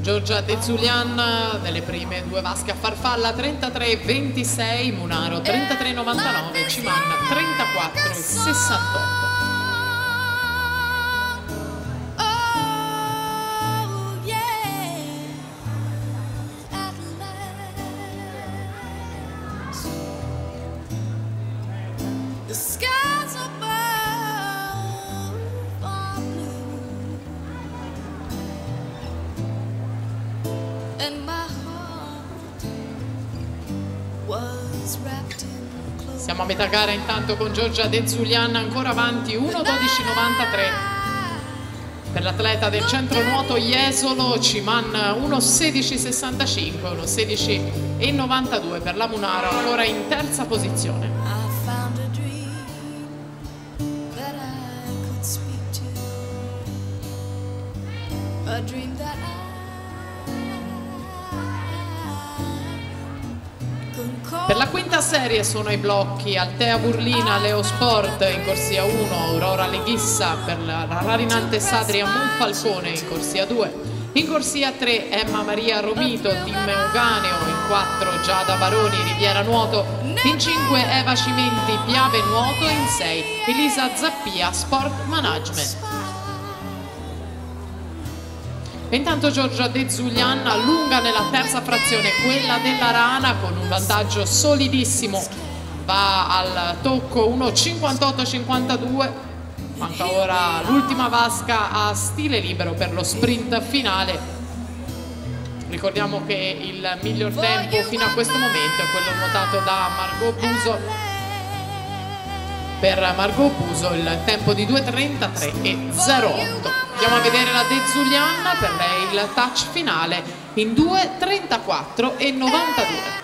Giorgia De Zulian nelle prime due vasche a farfalla 33,26, Munaro 33,99, Ciman 34,68. Siamo a metà gara intanto con Giorgia De Zulian ancora avanti 1,12,93 per l'atleta del centro nuoto Jesolo, Ciman 1,16,65, 1,16,92 per la Munaro ancora in terza posizione. Per la quinta serie sono i blocchi Altea Burlina, Leo Sport in corsia 1, Aurora Leghissa per la Rarinante Sadria Monfalcone in corsia 2, in corsia 3 Emma Maria Romito, Team Euganeo, in 4 Giada Baroni, Riviera Nuoto, in 5 Eva Cimenti, Piave Nuoto, in 6 Elisa Zappia, Sport Management. E intanto Giorgia De Zulian allunga nella terza frazione, quella della Rana, con un vantaggio solidissimo, va al tocco 1,58,52, manca ora l'ultima vasca a stile libero per lo sprint finale. Ricordiamo che il miglior tempo fino a questo momento è quello nuotato da Margot Buso. Per Margot Buso il tempo di 2,33,08. Andiamo a vedere la De Zulian, per lei il touch finale in 2,34,92.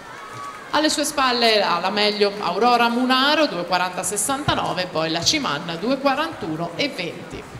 Alle sue spalle la meglio Aurora Munaro 2,40,69, poi la Ciman 2,41,20.